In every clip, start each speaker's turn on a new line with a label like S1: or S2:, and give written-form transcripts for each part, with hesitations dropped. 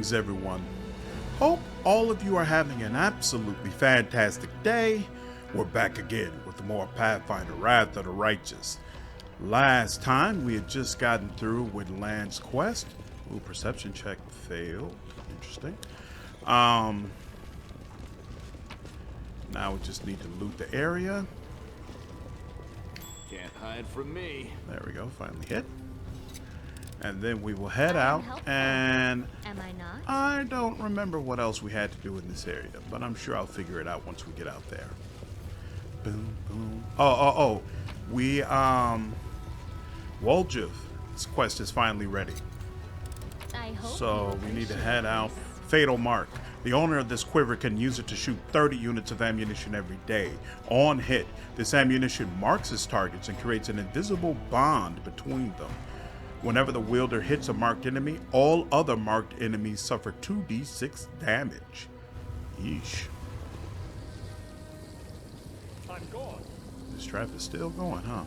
S1: Greetings, everyone. Hope all of you are having an absolutely fantastic day. We're back again with more Pathfinder Wrath of the Righteous. Last time we had just gotten through with Lann's quest. Ooh, perception check failed. Interesting. Now we just need to loot the area.
S2: Can't hide from me.
S1: There we go, finally hit. And then we will head out, and
S3: am I not?
S1: I don't remember what else we had to do in this area, but I'm sure I'll figure it out once we get out there. Boom, boom. We, Woljif's quest is finally ready.
S3: I hope
S1: So we need to head out. Fatal Mark. The owner of this quiver can use it to shoot 30 units of ammunition every day. On hit, this ammunition marks his targets and creates an invisible bond between them. Whenever the wielder hits a marked enemy, all other marked enemies suffer 2d6 damage. Yeesh.
S4: I'm gone.
S1: This trap is still going, huh?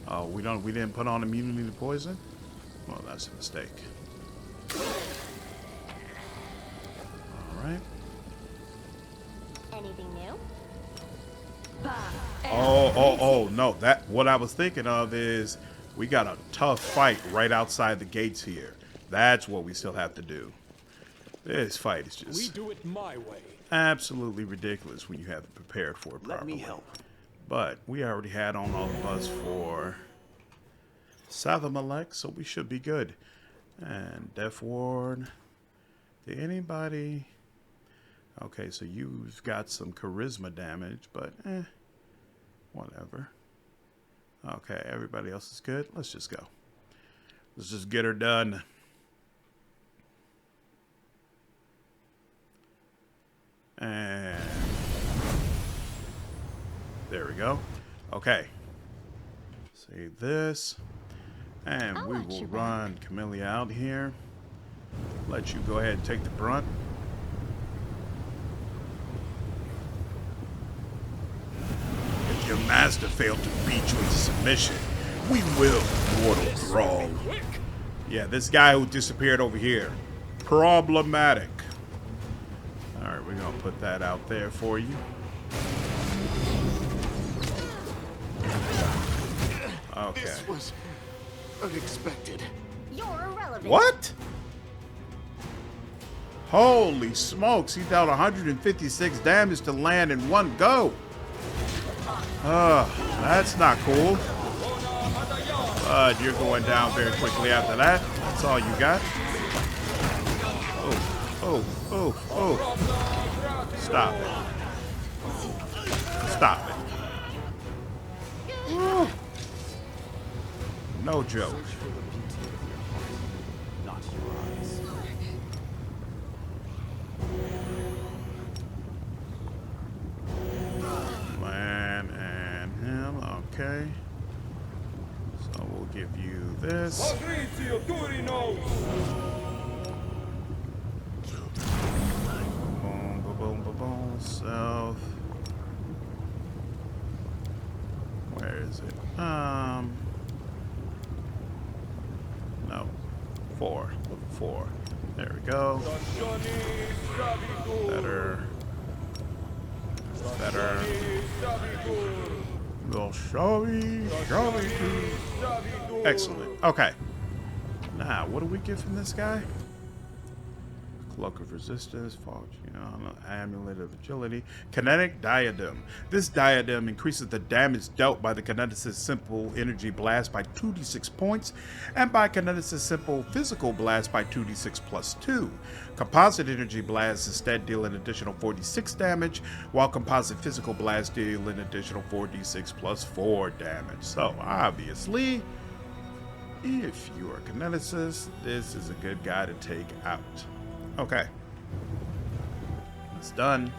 S1: Oh, we didn't put on immunity to poison? Well, that's a mistake. Alright.
S3: anything new?
S1: Oh, no. What I was thinking of is we got a tough fight right outside the gates here. That's what we still have to do. This fight is just
S4: We do it my way.
S1: absolutely ridiculous when you have it prepared for it properly.
S2: Let me help.
S1: But we already had on all of us for South of Malek, so we should be good. And Death Ward. Did anybody... Okay, so you've got some charisma damage, but whatever. Okay, everybody else is good. Let's just go. Let's just get her done. And there we go. Okay. Save this. And
S3: I'll
S1: we
S3: watch
S1: will
S3: your
S1: run Camellia out here. Let you go ahead and take the brunt. If your master failed to beat you into submission, we will, mortal thrall. Yeah, this guy who disappeared over here. Problematic. Alright, we're gonna put that out there for you. Okay.
S2: This was unexpected.
S3: You're irrelevant.
S1: What? Holy smokes, he dealt 156 damage to Lann in one go. That's not cool. But you're going down very quickly after that. That's all you got. Oh. Stop it. Stop it. Woo. No joke.
S2: Not your eyes.
S1: Lann and him. Okay. So we'll give you this. Boom, boom, boom, boom. South. Where is it? No. 4. Level 4. There we go. Better. Well, shabby. Excellent. Okay. Now, what do we get from this guy? Cloak of Resistance, Amulet of Agility, Kinetic Diadem. This diadem increases the damage dealt by the Kineticist's simple energy blast by 2d6 points, and by Kineticist's simple physical blast by 2d6 plus 2. Composite energy blasts instead deal an additional 46 damage, while composite physical blasts deal an additional 4d6 plus 4 damage. So, obviously, if you are a Kineticist, this is a good guy to take out. Okay. It's done.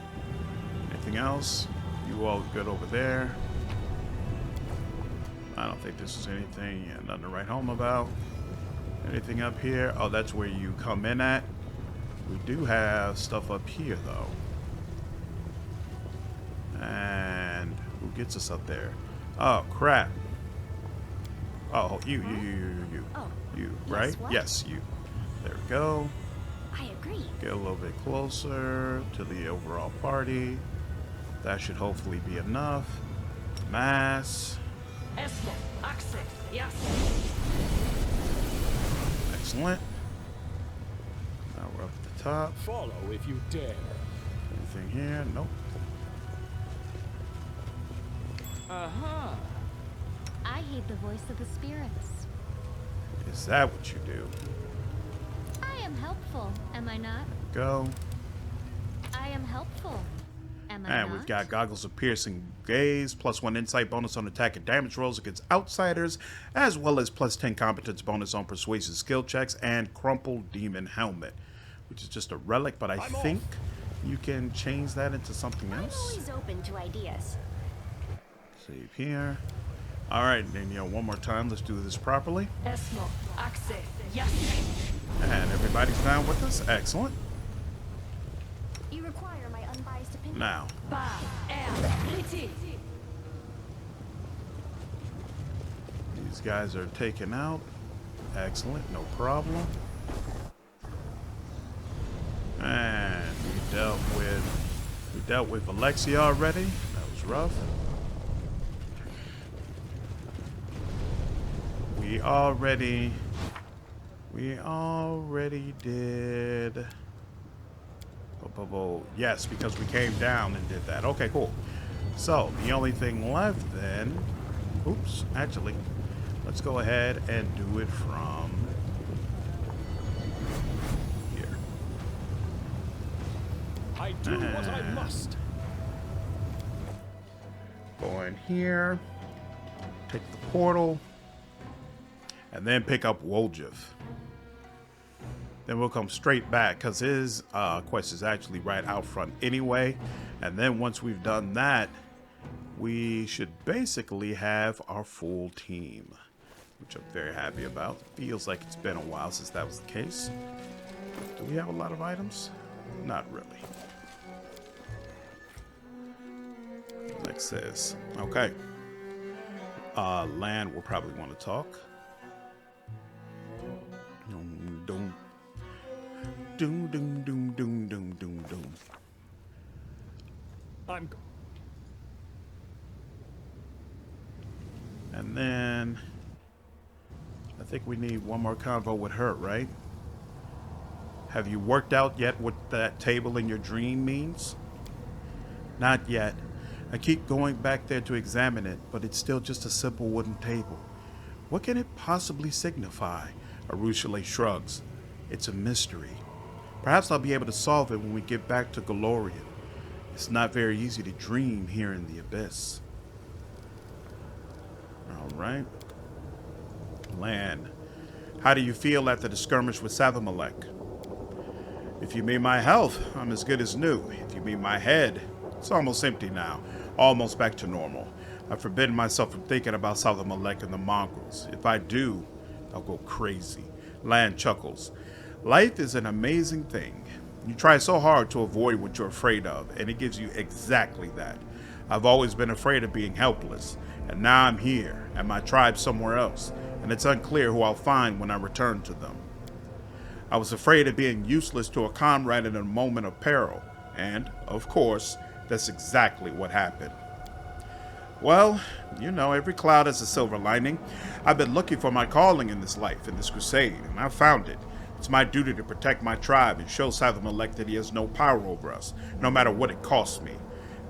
S1: Anything else? You all good over there? I don't think this is anything. Yeah, nothing to write home about. Anything up here? Oh, that's where you come in at. We do have stuff up here, though. And who gets us up there? Oh, crap. Oh, you.
S3: Oh,
S1: You, right?
S3: what?
S1: Yes, you. There we go.
S3: I agree.
S1: Get a little bit closer to the overall party. That should hopefully be enough. Mass. Excellent. Now we're up at the top.
S4: Follow if you dare.
S1: Anything here? Nope.
S3: I hate the voice of the spirits.
S1: Is that what you do?
S3: I am helpful, am I not?
S1: Go.
S3: I am helpful, am I
S1: And
S3: not?
S1: we've got Goggles of Piercing Gaze, +1 insight bonus on attack and damage rolls against outsiders, as well as +10 competence bonus on persuasion skill checks, and Crumpled Demon Helmet, which is just a relic, but I think you can change that into something
S3: I'm
S1: else.
S3: always open to ideas.
S1: Save here. All right, Danielle, one more time. Let's do this properly. And everybody's down with us. Excellent.
S3: You require my unbiased opinion.
S1: Now, these guys are taken out. Excellent, no problem. And we dealt with Alexia already. That was rough. We already did. Yes, because we came down and did that. Okay, cool. So the only thing left then, oops, actually, let's go ahead and do it from here.
S4: I do what I must.
S1: Go in here, take the portal, and then pick up Woljif. Then we'll come straight back because his quest is actually right out front anyway. And then once we've done that, we should basically have our full team, which I'm very happy about. Feels like it's been a while since that was the case. Do we have a lot of items? Not really. Like says, okay. Lann will probably want to talk. Doom, doom, doom, doom, doom, doom, doom, doom. And then I think we need one more convo with her, right? Have you worked out yet what that table in your dream means? Not yet. I keep going back there to examine it, but it's still just a simple wooden table. What can it possibly signify? Arushale shrugs. It's a mystery. Perhaps I'll be able to solve it when we get back to Golarion. It's not very easy to dream here in the Abyss. Alright. Lann, how do you feel after the skirmish with Sathamalek? If you mean my health, I'm as good as new. If you mean my head, it's almost empty now. Almost back to normal. I've forbidden myself from thinking about Sathamalek and the mongrels. If I do, I'll go crazy. Lann chuckles. Life is an amazing thing. You try so hard to avoid what you're afraid of, and it gives you exactly that. I've always been afraid of being helpless, and now I'm here, and my tribe somewhere else, and it's unclear who I'll find when I return to them. I was afraid of being useless to a comrade in a moment of peril, and, of course, that's exactly what happened. Well, you know, every cloud has a silver lining. I've been looking for my calling in this life, in this crusade, and I've found it. It's my duty to protect my tribe and show Sathamalek that he has no power over us, no matter what it costs me.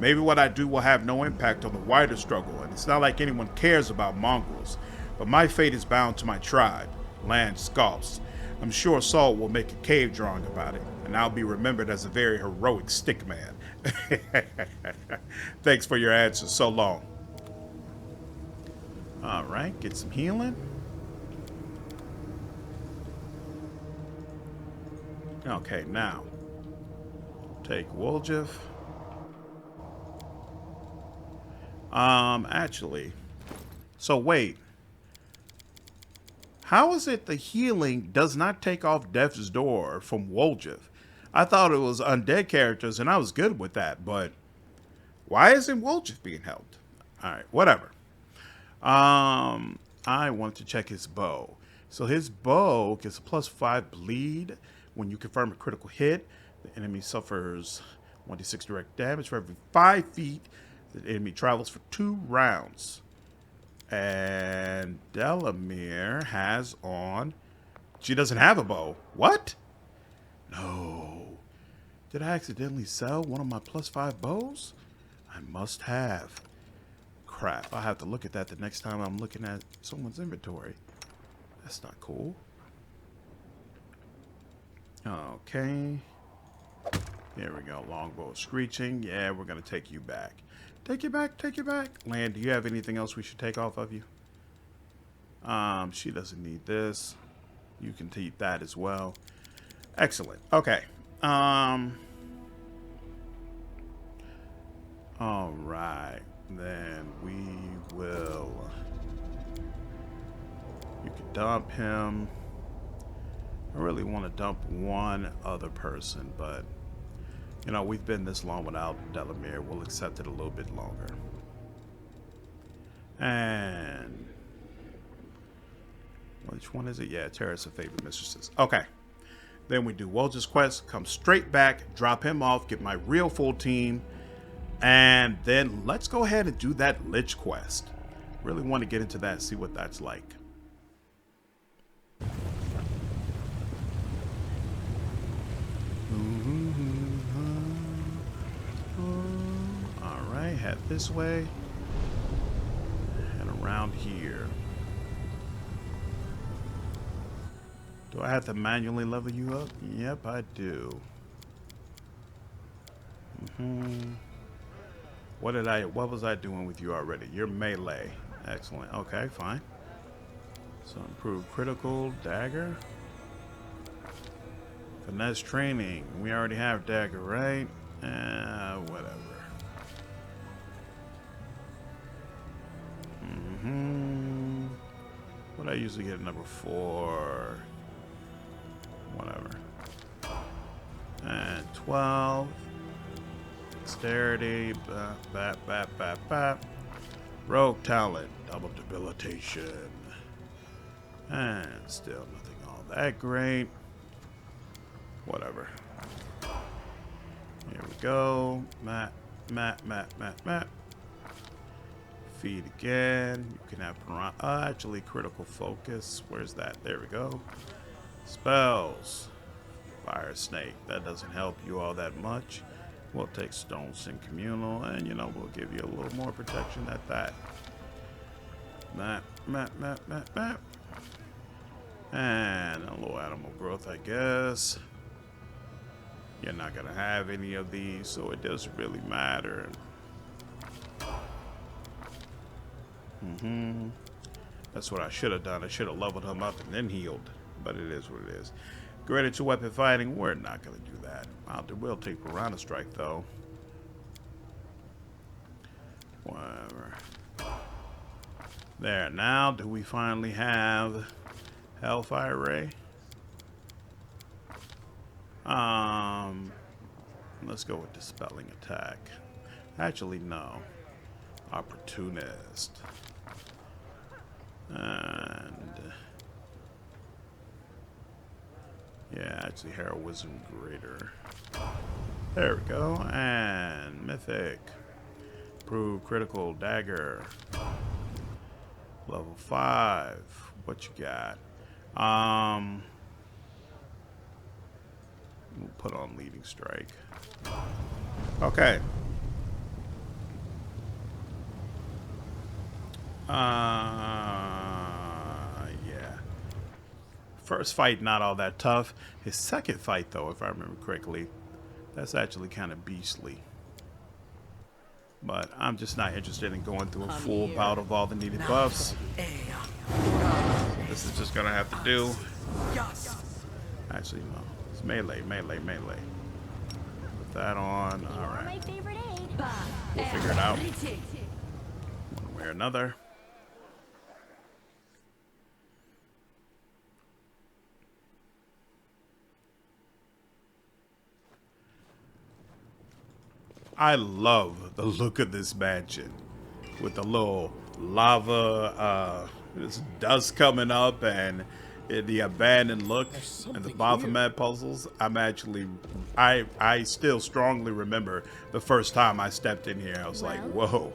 S1: Maybe what I do will have no impact on the wider struggle, and it's not like anyone cares about mongrels, but my fate is bound to my tribe. Lann scoffs. I'm sure Saul will make a cave drawing about it, and I'll be remembered as a very heroic stickman. Thanks for your answer. So long. Alright, get some healing. Okay, now take Woljif. Actually, so wait. How is it the healing does not take off Death's Door from Woljif? I thought it was undead characters, and I was good with that, but why isn't Woljif being helped? All right, whatever. I want to check his bow. So his bow gets a +5 bleed when you confirm a critical hit. The enemy suffers 1d6 direct damage for every 5 feet. The enemy travels for 2 rounds. And Delamere has on... She doesn't have a bow. What? No. Did I accidentally sell one of my +5 bows? I must have. Crap. I'll have to look at that the next time I'm looking at someone's inventory. That's not cool. Okay. There we go. Longbow screeching. Yeah, we're going to take you back. Take you back. Take you back. Lann, do you have anything else we should take off of you? She doesn't need this. You can take that as well. Excellent. Okay. All right. Then we will... You can dump him. I really want to dump one other person, but... You know, we've been this long without Delamere. We'll accept it a little bit longer. And... Which one is it? Yeah, Terrace of Favorite Mistresses. Okay. Then we do Woljif Quest. Come straight back. Drop him off. Get my real full team. And then let's go ahead and do that Lich quest. Really want to get into that and see what that's like. Alright, head this way. And around here. Do I have to manually level you up? Yep, I do. What was I doing with you already? You're melee. Excellent. Okay, fine. So improve critical, dagger. Finesse training. We already have dagger, right? Whatever. What I usually get number 4. Whatever. And 12. Dexterity. Bap. Rogue talent. Double debilitation. And still nothing all that great. Whatever. Here we go. Map. Feed again. You can have actually critical focus. Where's that? There we go. Spells. Fire snake. That doesn't help you all that much. We'll take Stone Sin Communal, and you know, we'll give you a little more protection at that. Map. And a little animal growth, I guess. You're not gonna have any of these, so it doesn't really matter. That's what I should have done. I should have leveled him up and then healed. But it is what it is. Graded to weapon fighting. We're not going to do that. We'll take Piranha Strike, though. Whatever. There. Now, do we finally have Hellfire Ray? Let's go with Dispelling Attack. Actually, no. Opportunist. And... yeah, actually, Heroism Greater. There we go. And Mythic. Improve Critical Dagger. Level 5. What you got? We'll put on Leading Strike. Okay. Yeah. First fight, not all that tough. His second fight, though, if I remember correctly, that's actually kind of beastly. But I'm just not interested in going through a full bout of all the needed buffs. This is just gonna have to do. Actually, no. It's melee. Put that on. All right. We'll figure it out. One way or another. I love the look of this mansion with the little lava, this dust coming up and the abandoned look
S4: There's
S1: and the
S4: something
S1: Baphomet puzzles, I still strongly remember the first time I stepped in here. I was like, whoa,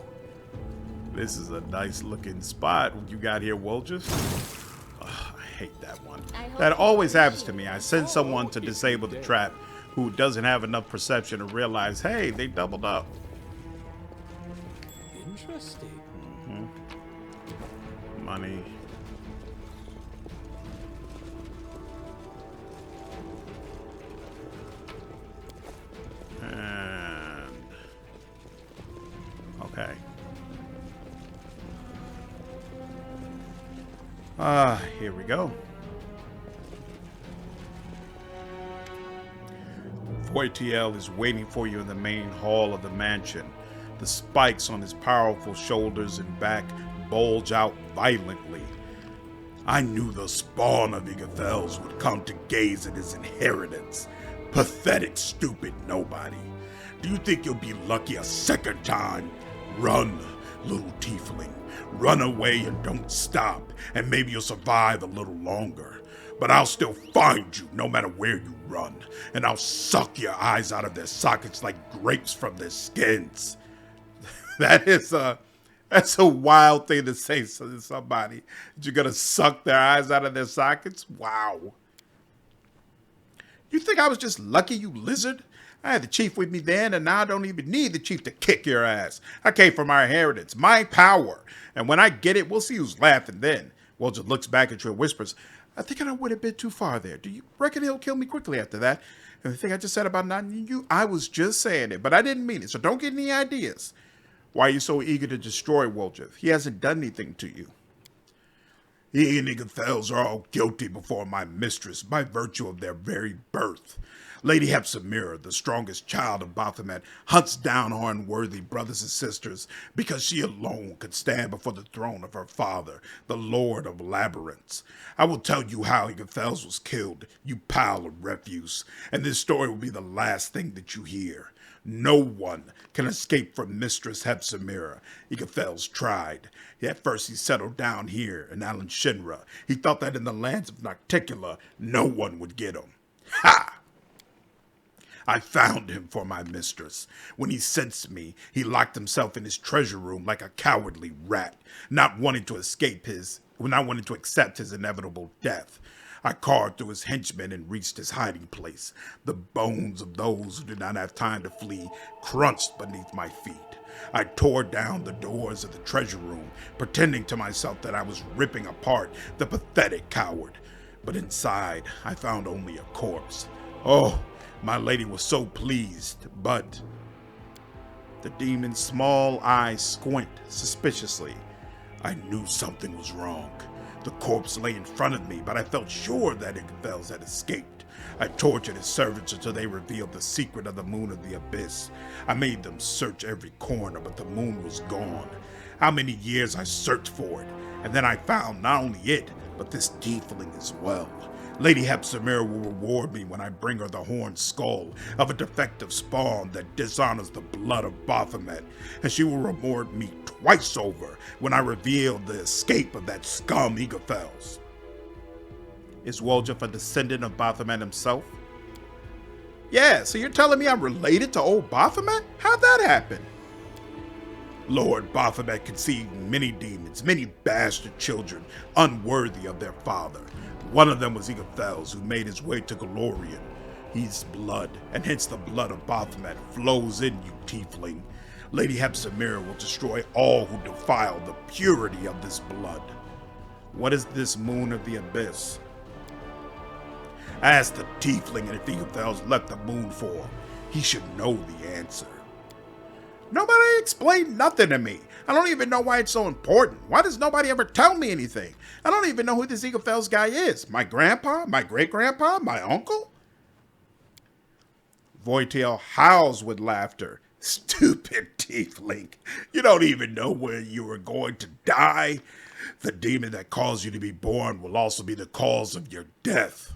S1: this is a nice looking spot you got here, Woljif. Ugh, I hate that one. That always happens to me. I send someone to disable the trap who doesn't have enough perception to realize, hey, they doubled up.
S4: Interesting.
S1: Money. And okay. Here we go. WotR is waiting for you in the main hall of the mansion. The spikes on his powerful shoulders and back bulge out violently. I knew the spawn of Igathels would come to gaze at his inheritance. Pathetic, stupid nobody. Do you think you'll be lucky a second time? Run, little tiefling. Run away and don't stop, and maybe you'll survive a little longer. But I'll still find you no matter where you run, and I'll suck your eyes out of their sockets like grapes from their skins. That's a wild thing to say to somebody. You're gonna suck their eyes out of their sockets? Wow. You think I was just lucky, you lizard? I had the chief with me then, and now I don't even need the chief to kick your ass. I came for my inheritance, my power. And when I get it, we'll see who's laughing then. Woljif looks back at you and whispers, I think I went a bit too far there. Do you reckon he'll kill me quickly after that? And the thing I just said about not needing you, I was just saying it, but I didn't mean it, so don't get any ideas. Why are you so eager to destroy Woljif? He hasn't done anything to you. He and Igathels are all guilty before my mistress by virtue of their very birth. Lady Hepzibah, the strongest child of Baphomet, hunts down her unworthy brothers and sisters because she alone could stand before the throne of her father, the Lord of Labyrinths. I will tell you how Igathels was killed, you pile of refuse, and this story will be the last thing that you hear. No one can escape from Mistress Hepzibah. Igathels tried. At first he settled down here in Shinra. He thought that in the lands of Nocticula, no one would get him. Ha! I found him for my mistress. When he sensed me, he locked himself in his treasure room like a cowardly rat, not wanting to accept his inevitable death. I carved through his henchmen and reached his hiding place. The bones of those who did not have time to flee crunched beneath my feet. I tore down the doors of the treasure room, pretending to myself that I was ripping apart the pathetic coward. But inside, I found only a corpse. Oh, my lady was so pleased, but... The demon's small eyes squint suspiciously. I knew something was wrong. The corpse lay in front of me, but I felt sure that Igathels had escaped. I tortured his servants until they revealed the secret of the moon of the abyss. I made them search every corner, but the moon was gone. How many years I searched for it, and then I found not only it, but this tiefling as well. Lady Hepzibah will reward me when I bring her the horned skull of a defective spawn that dishonors the blood of Baphomet, and she will reward me twice over when I reveal the escape of that scum Igathels. Is Woljif a descendant of Baphomet himself? Yeah, so you're telling me I'm related to old Baphomet? How'd that happen? Lord Baphomet conceived many demons, many bastard children, unworthy of their father. One of them was Igathels, who made his way to Golarion. His blood, and hence the blood of Baphomet, flows in you, tiefling. Lady Hepzibah will destroy all who defile the purity of this blood. What is this moon of the abyss? Ask the tiefling if Igathels left the moon for. He should know the answer. Nobody explained nothing to me. I don't even know why it's so important. Why does nobody ever tell me anything? I don't even know who this Igathels guy is. My grandpa? My great-grandpa? My uncle? WotR howls with laughter. Stupid tiefling. You don't even know where you are going to die. The demon that caused you to be born will also be the cause of your death.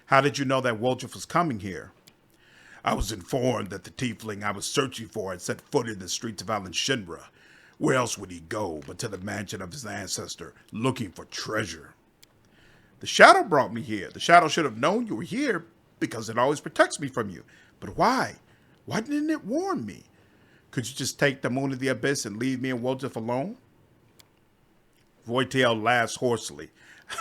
S1: How did you know that Woljif was coming here? I was informed that the tiefling I was searching for had set foot in the streets of Shinra. Where else would he go but to the mansion of his ancestor, looking for treasure? The shadow brought me here. The shadow should have known you were here because it always protects me from you. But why? Why didn't it warn me? Could you just take the moon of the abyss and leave me and Woljif alone? Voitail laughs hoarsely.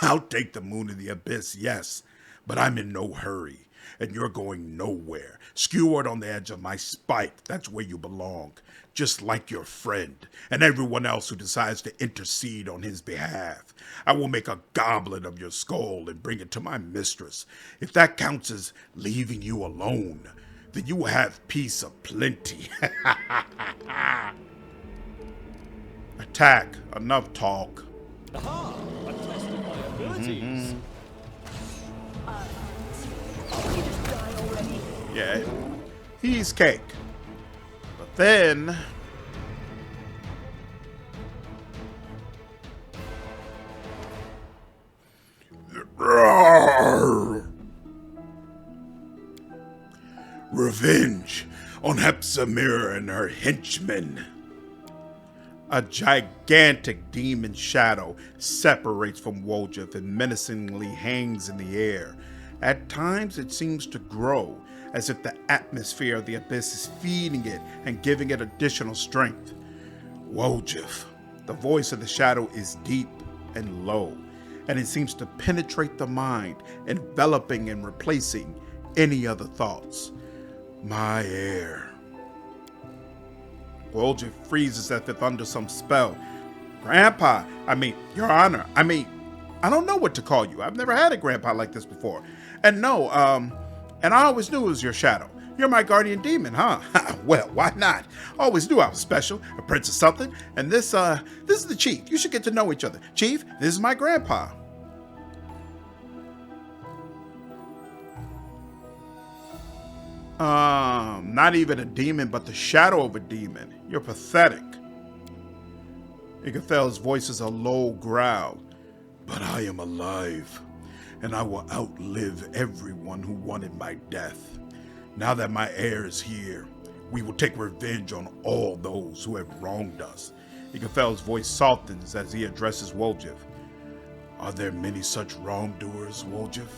S1: I'll take the moon of the abyss, yes, but I'm in no hurry, and you're going nowhere. Skewered on the edge of my spike, that's where you belong, just like your friend and everyone else who decides to intercede on his behalf. I will make a goblet of your skull and bring it to my mistress. If that counts as leaving you alone, then you will have peace aplenty. Attack. Enough talk.
S4: Aha! A test of my abilities.
S3: You just die already.
S1: Yeah, he's cake. But then... Revenge on Hepsamira and her henchmen. A gigantic demon shadow separates from Woljif and menacingly hangs in the air. At times it seems to grow, as if the atmosphere of the abyss is feeding it and giving it additional strength. Woljif, the voice of the shadow, is deep and low, and it seems to penetrate the mind, enveloping and replacing any other thoughts. My heir. Woljif freezes as if under some spell. Grandpa, Your Honor, I don't know what to call you. I've never had a grandpa like this before. And no, and I always knew it was your shadow. You're my guardian demon, huh? Well, why not? Always knew I was special, a prince or something. And this is the chief. You should get to know each other. Chief, this is my grandpa. Not even a demon, but the shadow of a demon. You're pathetic. Igathel's voice is a low growl. But I am alive, and I will outlive everyone who wanted my death. Now that my heir is here, we will take revenge on all those who have wronged us. Igathel's voice softens as he addresses Woljif. Are there many such wrongdoers, Woljif?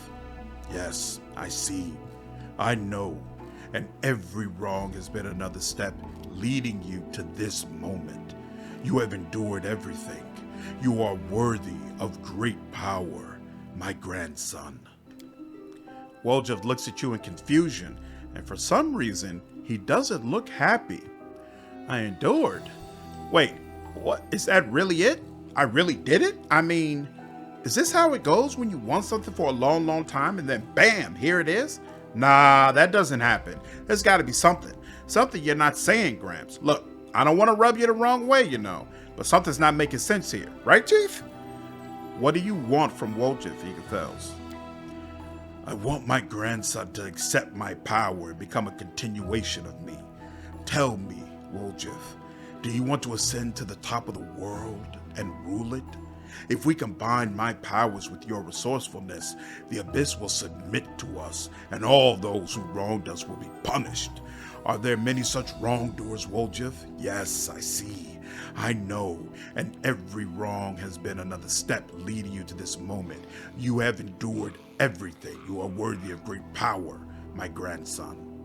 S1: Yes, I see. I know. And every wrong has been another step leading you to this moment. You have endured everything. You are worthy of great power, my grandson. Woljif looks at you in confusion, and for some reason, he doesn't look happy. I endured? Wait, what? Is that really it? I really did it? Is this how it goes when you want something for a long, long time and then bam, here it is? Nah, that doesn't happen. There's got to be something. Something you're not saying, Gramps. Look, I don't want to rub you the wrong way, but something's not making sense here. Right, Chief? What do you want from Woljif, Igathels? I want my grandson to accept my power and become a continuation of me. Tell me, Woljif, do you want to ascend to the top of the world and rule it? If we combine my powers with your resourcefulness, the abyss will submit to us, and all those who wronged us will be punished. Are there many such wrongdoers, Woljif? Yes, I see. I know, and every wrong has been another step leading you to this moment. You have endured everything. You are worthy of great power, my grandson.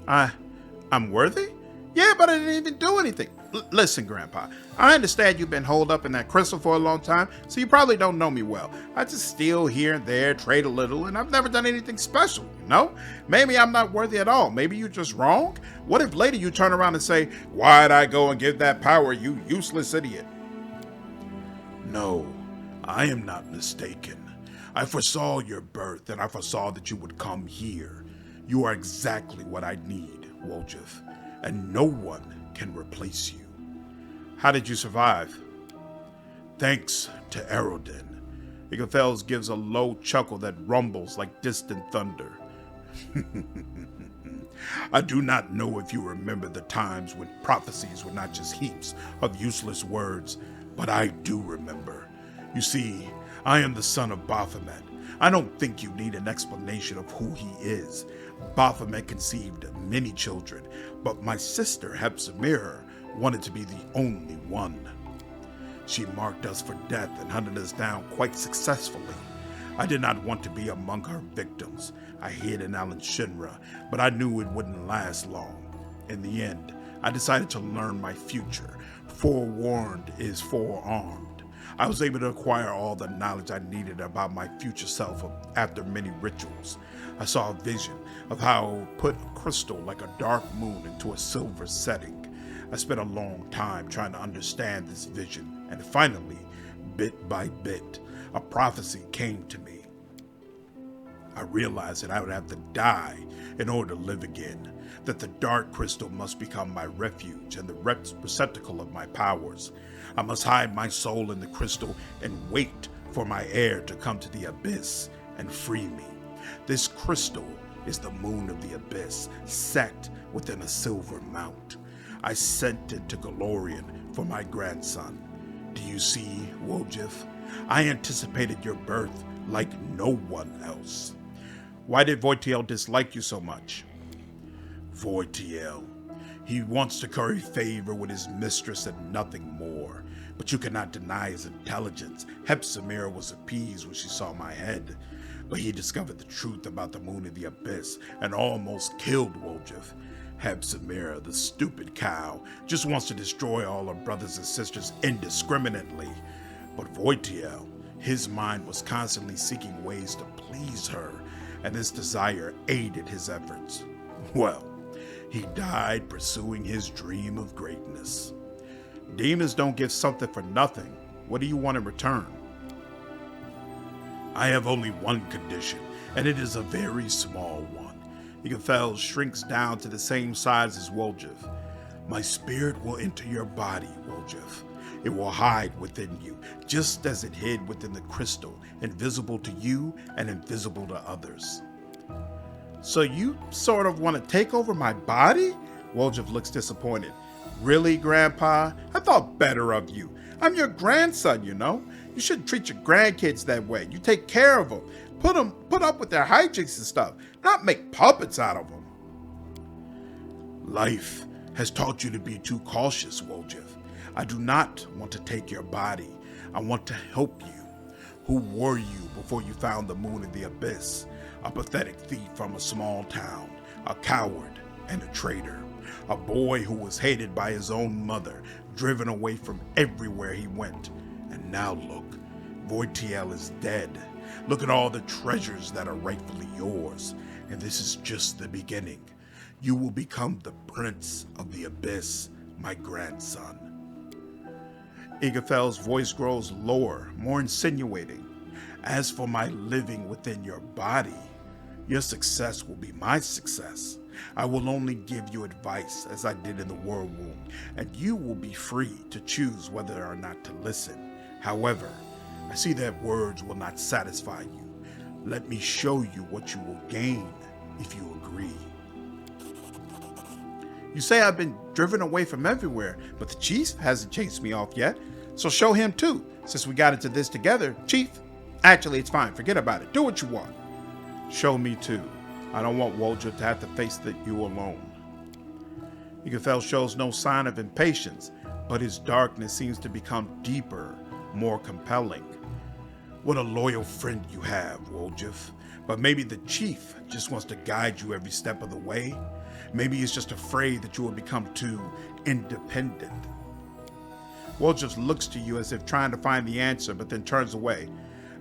S1: I'm worthy? Yeah, but I didn't even do anything. Listen, Grandpa, I understand you've been holed up in that crystal for a long time, so you probably don't know me well. I just steal here and there, trade a little, and I've never done anything special, Maybe I'm not worthy at all. Maybe you're just wrong. What if later you turn around and say, why'd I go and give that power, you useless idiot? No, I am not mistaken. I foresaw your birth, and I foresaw that you would come here. You are exactly what I need, Woljif, and no one can replace you. How did you survive? Thanks to Erodin. Igathels gives a low chuckle that rumbles like distant thunder. I do not know if you remember the times when prophecies were not just heaps of useless words, but I do remember. You see, I am the son of Baphomet. I don't think you need an explanation of who he is. Baphomet conceived many children, but my sister Hepsamira wanted to be the only one. She marked us for death and hunted us down quite successfully. I did not want to be among her victims. I hid in Alan Shinra, but I knew it wouldn't last long. In the end, I decided to learn my future. Forewarned is forearmed. I was able to acquire all the knowledge I needed about my future self after many rituals. I saw a vision of how I would put a crystal like a dark moon into a silver setting. I spent a long time trying to understand this vision, and finally, bit by bit, a prophecy came to me. I realized that I would have to die in order to live again, that the dark crystal must become my refuge and the receptacle of my powers. I must hide my soul in the crystal and wait for my heir to come to the abyss and free me. This crystal is the moon of the abyss, set within a silver mount. I sent it to Golarion for my grandson. Do you see, Woljif? I anticipated your birth like no one else. Why did WotR dislike you so much? WotR. He wants to curry favor with his mistress and nothing more. But you cannot deny his intelligence. Shamira was appeased when she saw my head. But he discovered the truth about the moon of the abyss and almost killed Woljif. Shamira, the stupid cow, just wants to destroy all her brothers and sisters indiscriminately. But WotR, his mind was constantly seeking ways to please her, and this desire aided his efforts. Well, he died pursuing his dream of greatness. Demons don't give something for nothing. What do you want in return? I have only one condition, and it is a very small one. Igafel shrinks down to the same size as Woljif. My spirit will enter your body, Woljif. It will hide within you, just as it hid within the crystal, invisible to you and invisible to others. So you sort of want to take over my body? Woljif looks disappointed. Really, Grandpa? I thought better of you. I'm your grandson, you know. You shouldn't treat your grandkids that way. You take care of them. Put up with their hijinks and stuff, not make puppets out of them. Life has taught you to be too cautious, Woljif. I do not want to take your body. I want to help you. Who were you before you found the moon of the abyss? A pathetic thief from a small town, a coward and a traitor. A boy who was hated by his own mother, driven away from everywhere he went. And now look, WotR is dead. Look at all the treasures that are rightfully yours. And this is just the beginning. You will become the prince of the abyss, my grandson. Igafel's voice grows lower, more insinuating. As for my living within your body, your success will be my success. I will only give you advice as I did in the Worldwound, and you will be free to choose whether or not to listen. However, I see that words will not satisfy you. Let me show you what you will gain if you agree. You say I've been driven away from everywhere, but the chief hasn't chased me off yet, so show him too, since we got into this together. Chief, actually it's fine, forget about it, do what you want. Show me too. I don't want Woljif to have to face you alone. Igafel shows no sign of impatience, but his darkness seems to become deeper, more compelling. What a loyal friend you have, Woljif. But maybe the chief just wants to guide you every step of the way. Maybe he's just afraid that you will become too independent. Woljif looks to you as if trying to find the answer, but then turns away.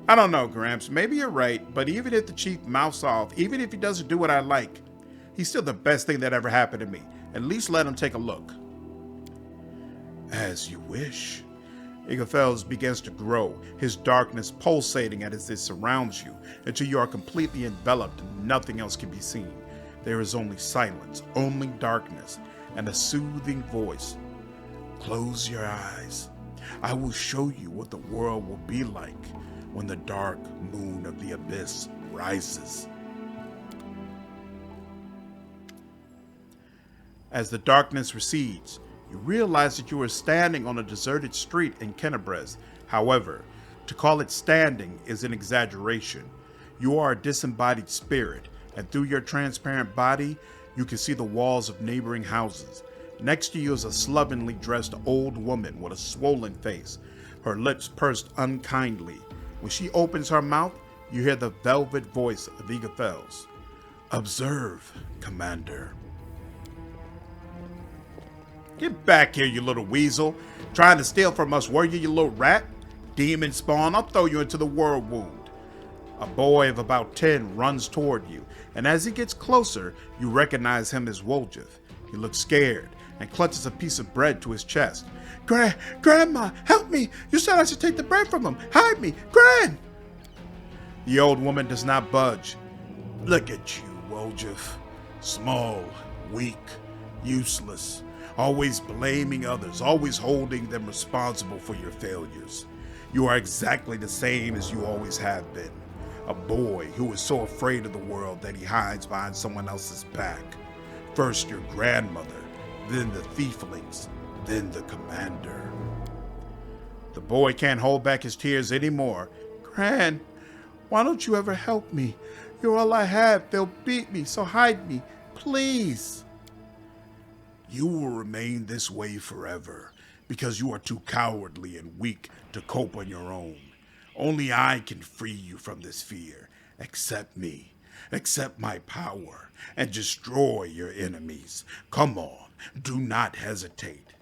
S1: I don't know, Gramps. Maybe you're right, but even if the chief mouths off, even if he doesn't do what I like, he's still the best thing that ever happened to me. At least let him take a look. As you wish. Igafel begins to grow, his darkness pulsating as it surrounds you, until you are completely enveloped and nothing else can be seen. There is only silence, only darkness, and a soothing voice. Close your eyes. I will show you what the world will be like when the dark moon of the abyss rises. As the darkness recedes, you realize that you are standing on a deserted street in Kennebrez. However, to call it standing is an exaggeration. You are a disembodied spirit, and through your transparent body, you can see the walls of neighboring houses. Next to you is a slovenly dressed old woman with a swollen face. her lips pursed unkindly. When she opens her mouth, you hear the velvet voice of Igafels. Observe, Commander. Get back here, you little weasel. Trying to steal from us, were you, you little rat? Demon spawn, I'll throw you into the Worldwound. A boy of about 10 runs toward you, and as he gets closer, you recognize him as Woljif. He looks scared and clutches a piece of bread to his chest. Grandma, help me! You said I should take the bread from him. Hide me, Gran! The old woman does not budge. Look at you, Woljif. Small, weak, useless. Always blaming others, always holding them responsible for your failures. You are exactly the same as you always have been. A boy who is so afraid of the world that he hides behind someone else's back. First your grandmother, then the thieflings, then the commander. The boy can't hold back his tears anymore. Gran, why don't you ever help me? You're all I have. They'll beat me, so hide me, please. You will remain this way forever because you are too cowardly and weak to cope on your own. Only I can free you from this fear. Accept me, accept my power, and destroy your enemies. Come on, do not hesitate.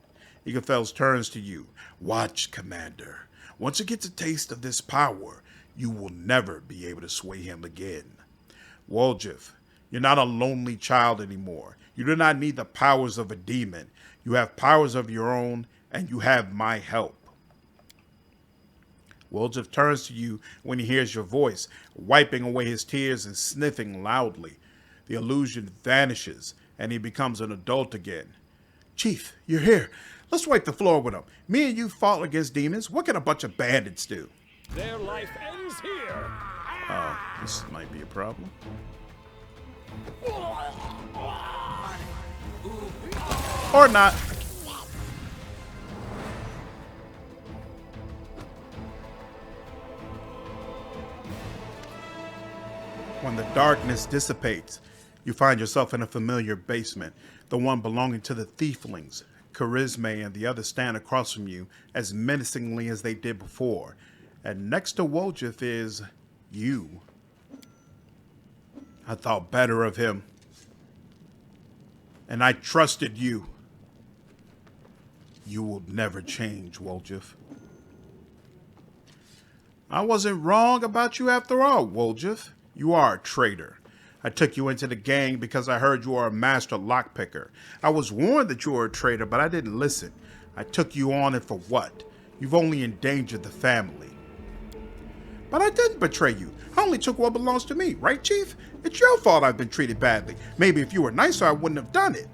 S1: Igafels turns to you. Watch, Commander. Once you get a taste of this power, you will never be able to sway him again. Woljif, you're not a lonely child anymore. You do not need the powers of a demon. You have powers of your own, and you have my help. Woljif turns to you when he hears your voice, wiping away his tears and sniffing loudly. The illusion vanishes, and he becomes an adult again. Chief, you're here. Let's wipe the floor with him. Me and you fought against demons. What can a bunch of bandits do?
S4: Their life ends here.
S1: This might be a problem. Or not. When the darkness dissipates, you find yourself in a familiar basement, the one belonging to the thieflings. Charisma and the others stand across from you as menacingly as they did before. And next to Woljif is you. I thought better of him. And I trusted you. You will never change, Woljif. I wasn't wrong about you after all, Woljif. You are a traitor. I took you into the gang because I heard you are a master lockpicker. I was warned that you were a traitor, but I didn't listen. I took you on, and for what? You've only endangered the family. But I didn't betray you. I only took what belongs to me, right, Chief? It's your fault I've been treated badly. Maybe if you were nicer, I wouldn't have done it.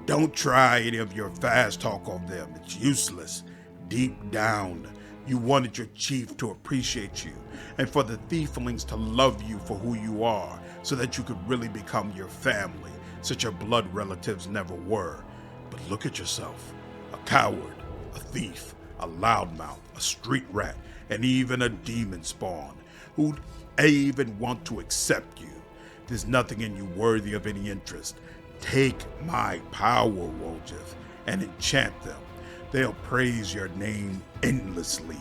S1: Don't try any of your fast talk on them. It's useless. Deep down, you wanted your chief to appreciate you and for the thieflings to love you for who you are so that you could really become your family, such your blood relatives never were. But look at yourself. A coward, a thief, a loudmouth, a street rat, and even a demon spawn who'd even want to accept you. There's nothing in you worthy of any interest. Take my power, Woljif, and enchant them. They'll praise your name endlessly.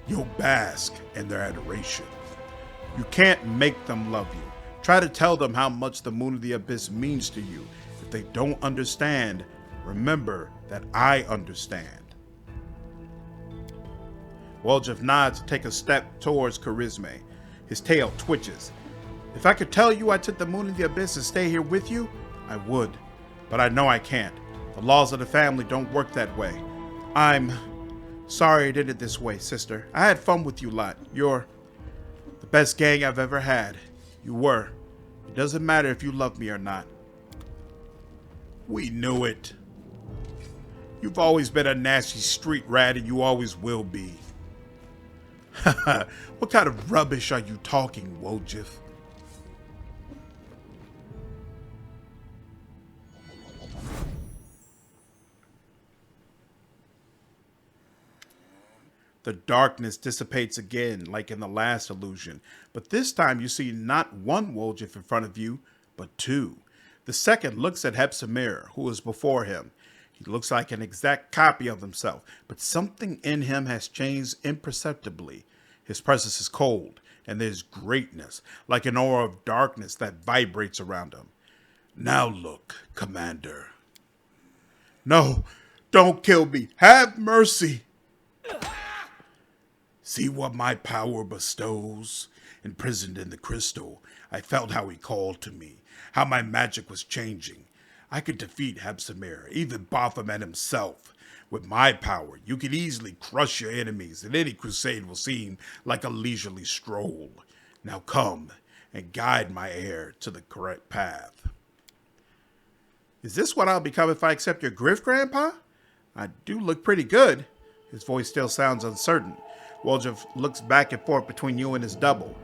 S1: You'll bask in their adoration. You can't make them love you. Try to tell them how much the Moon of the Abyss means to you. If they don't understand, remember that I understand. Woljif nods to take a step towards Charisma. His tail twitches. If I could tell you I took the Moon of the Abyss and stay here with you, I would. But I know I can't. The laws of the family don't work that way. I'm sorry I did it this way, sister. I had fun with you lot. You're the best gang I've ever had. You were. It doesn't matter if you love me or not. We knew it. You've always been a nasty street rat and you always will be. What kind of rubbish are you talking, Woljif? The darkness dissipates again, like in the last illusion, but this time you see not one Woljif in front of you, but two. The second looks at Hepzibah, who is before him. He looks like an exact copy of himself, but something in him has changed imperceptibly. His presence is cold, and there's greatness, like an aura of darkness that vibrates around him. Now look, Commander. No, don't kill me. Have mercy. See what my power bestows? Imprisoned in the crystal, I felt how he called to me, how my magic was changing. I could defeat Shamira, even Baphomet himself. With my power, you could easily crush your enemies, and any crusade will seem like a leisurely stroll. Now come and guide my heir to the correct path. Is this what I'll become if I accept your grift, Grandpa? I do look pretty good. His voice still sounds uncertain. Woljif looks back and forth between you and his double.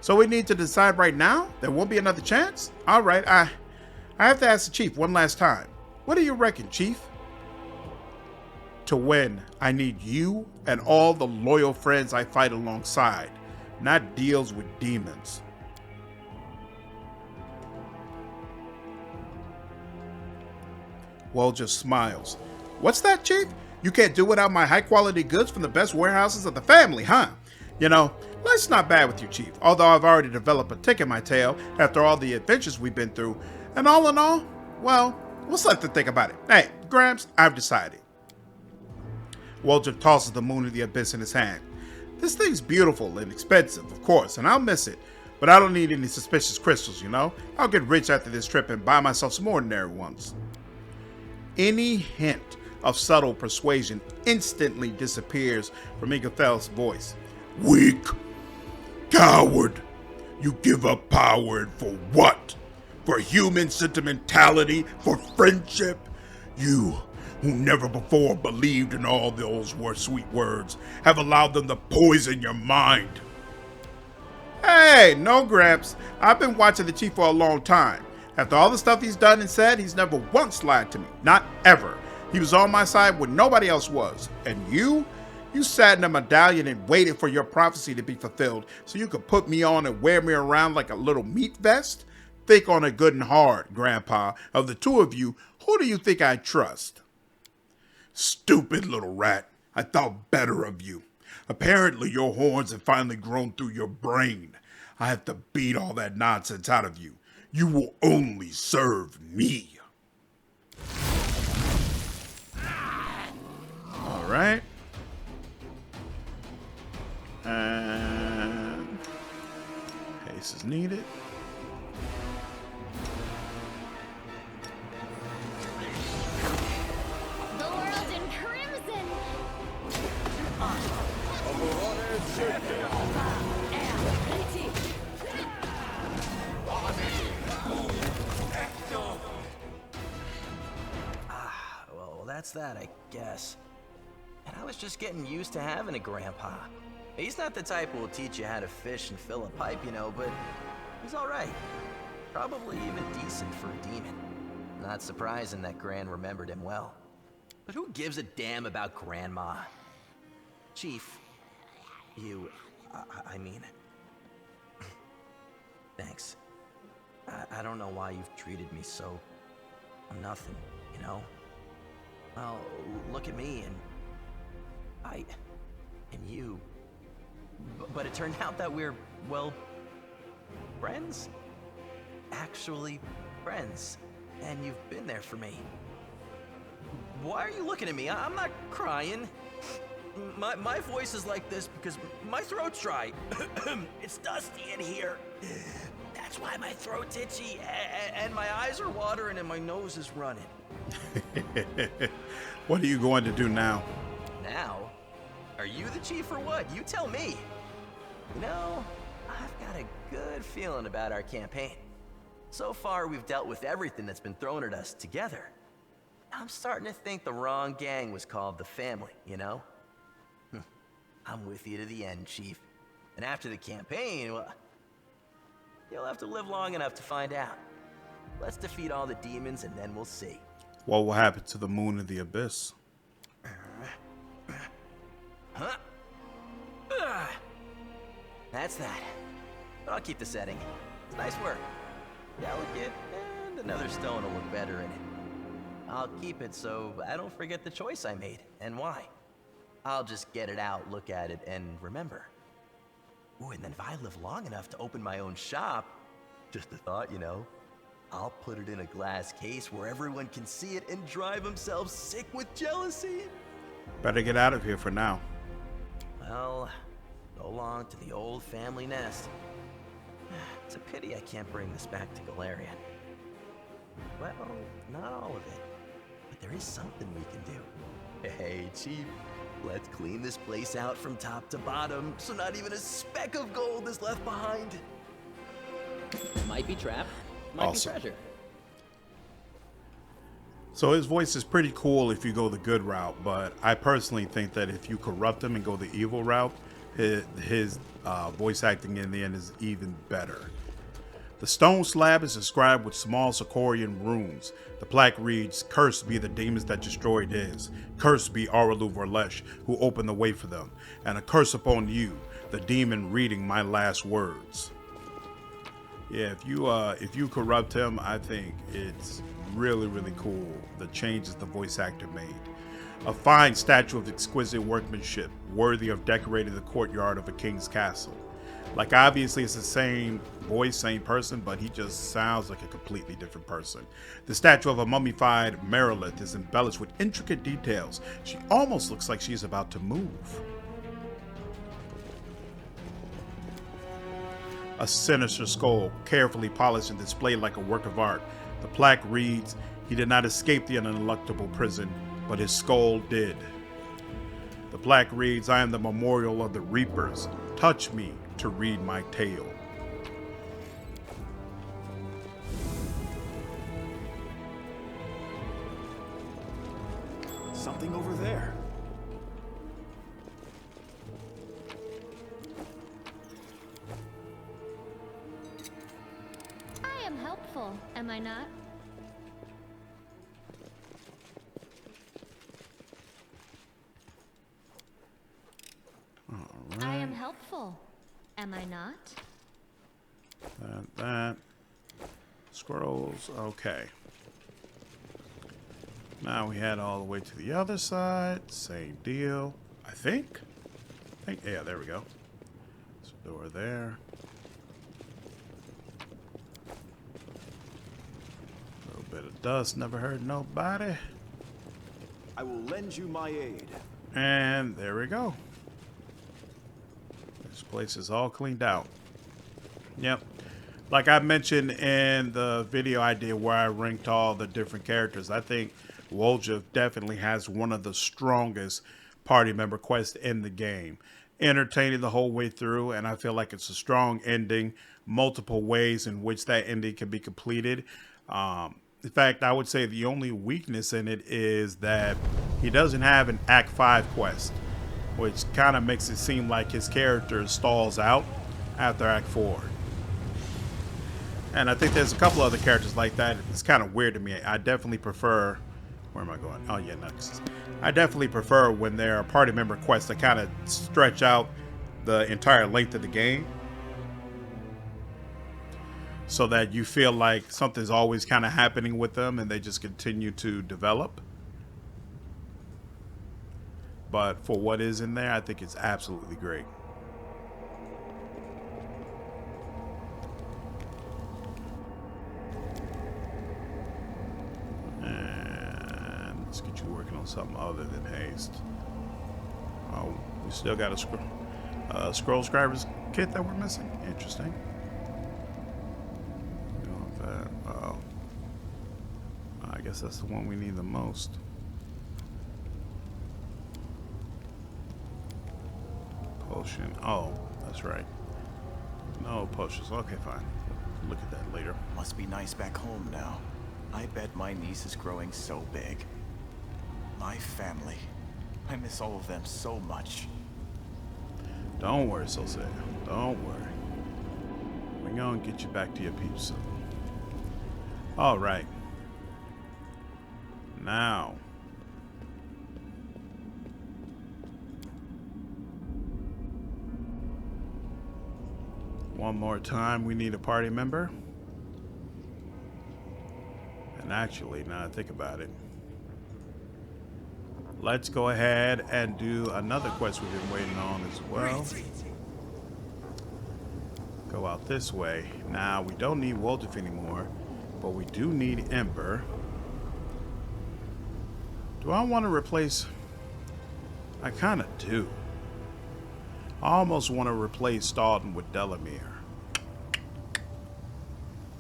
S1: So we need to decide right now? There won't be another chance? All right, I have to ask the Chief one last time. What do you reckon, Chief? To win, I need you and all the loyal friends I fight alongside, not deals with demons. Woljif smiles. What's that, Chief? You can't do without my high-quality goods from the best warehouses of the family, huh? You know, life's not bad with you, Chief, although I've already developed a tick in my tail after all the adventures we've been through. And all in all, well, what's left to think about it? Hey, Gramps, I've decided. Woljif tosses the Moon of the Abyss in his hand. This thing's beautiful and expensive, of course, and I'll miss it. But I don't need any suspicious crystals, you know? I'll get rich after this trip and buy myself some ordinary ones. Any hint of subtle persuasion instantly disappears from Igathel's voice. Weak! Coward! You give up power, and for what? For human sentimentality? For friendship? You, who never before believed in all those sweet words, have allowed them to poison your mind. Hey, no Gramps. I've been watching the Chief for a long time. After all the stuff he's done and said, he's never once lied to me. Not ever. He was on my side when nobody else was. And you sat in a medallion and waited for your prophecy to be fulfilled so you could put me on and wear me around like a little meat vest? Think on it good and hard, Grandpa. Of the two of you, who do you think I trust? Stupid little rat. I thought better of you. Apparently your horns have finally grown through your brain. I have to beat all that nonsense out of you. You will only serve me. All right. And haste is needed.
S3: The world in crimson.
S5: Well, that's that, I guess. And I was just getting used to having a grandpa. He's not the type who will teach you how to fish and fill a pipe, you know, but he's all right. Probably even decent for a demon. Not surprising that Gran remembered him well. But who gives a damn about Grandma? Chief, I mean... Thanks. I don't know why you've treated me so... nothing, you know? Well, look at me and... and you... But it turned out that we're, well... friends? Actually, friends. And you've been there for me. Why are you looking at me? I'm not crying. My voice is like this because my throat's dry. It's dusty in here. That's why my throat's itchy, and my eyes are watering, and my nose is running.
S1: What are you going to do now?
S5: Now? Are you the chief or what? You tell me. You know, I've got a good feeling about our campaign. So far, we've dealt with everything that's been thrown at us together. I'm starting to think the wrong gang was called the family, you know? I'm with you to the end, Chief. And after the campaign, well, you'll have to live long enough to find out. Let's defeat all the demons and then we'll see.
S1: What will happen to the Moon of the Abyss?
S5: Huh? That's that. But I'll keep the setting. It's nice work. Delicate, and another stone will look better in it. I'll keep it so I don't forget the choice I made and why. I'll just get it out, look at it, and remember. Ooh, and then if I live long enough to open my own shop, just a thought, you know, I'll put it in a glass case where everyone can see it and drive themselves sick with jealousy.
S1: Better get out of here for now.
S5: Well, so long to the old family nest. It's a pity I can't bring this back to Golarion. Well, not all of it, but there is something we can do. Hey, Chief, let's clean this place out from top to bottom so not even a speck of gold is left behind.
S6: Might be trap, might
S1: Awesome.
S6: be treasure.
S1: So his voice is pretty cool if you go the good route, but I personally think that if you corrupt him and go the evil route, his voice acting in the end is even better. The stone slab is inscribed with small Sarkorian runes. The plaque reads, "Cursed be the demons that destroyed his. Cursed be Areelu Vorlesh, who opened the way for them. And a curse upon you, the demon reading my last words." Yeah, if you corrupt him, I think it's really cool the changes the voice actor made. A fine statue of exquisite workmanship, worthy of decorating the courtyard of a king's castle. Like, obviously it's the same voice, same person, but he just sounds like a completely different person. The statue of a mummified Merilith is embellished with intricate details. She almost looks like she's about to move. A sinister skull, carefully polished and displayed like a work of art. The plaque reads, "He did not escape the uneluctable prison, but his skull did." The plaque reads, "I am the memorial of the Reapers. Touch me to read my tale."
S2: Something over there.
S3: I am helpful, am I not? I am helpful, am I not?
S1: That. Scrolls, okay. Now we head all the way to the other side. Same deal, I think. Yeah, there we go. There's a door there. A little bit of dust, never hurt nobody.
S2: I will lend you my aid.
S1: And there we go. This place is all cleaned out. Yep. Like I mentioned in the video I did where I ranked all the different characters, I think Woljif definitely has one of the strongest party member quests in the game. Entertaining the whole way through, and I feel like it's a strong ending, multiple ways in which that ending can be completed. In fact, I would say the only weakness in it is that he doesn't have an Act 5 quest, which kind of makes it seem like his character stalls out after Act 4. And I think there's a couple other characters like that. It's kind of weird to me. I definitely prefer... Where am I going? Oh, yeah, next. I definitely prefer when there are party member quests that kind of stretch out the entire length of the game, so that you feel like something's always kind of happening with them and they just continue to develop. But for what is in there, I think it's absolutely great. And let's get you working on something other than haste. Oh, we still got a scroll scriber's kit that we're missing. Interesting. Oh, I guess that's the one we need the most. Potion. Oh, that's right. No potions. Okay, fine. Look at that later.
S2: Must be nice back home now. I bet my niece is growing so big. My family. I miss all of them so much.
S1: Don't worry, Sosea. Don't worry. We're gonna get you back to your peeps soon. All right. Now. One more time, we need a party member. And actually, now I think about it, let's go ahead and do another quest we've been waiting on as well. Go out this way. Now, we don't need Woljif anymore, but we do need Ember. Do I want to replace... I kind of do. I almost want to replace Stauden with Delamere.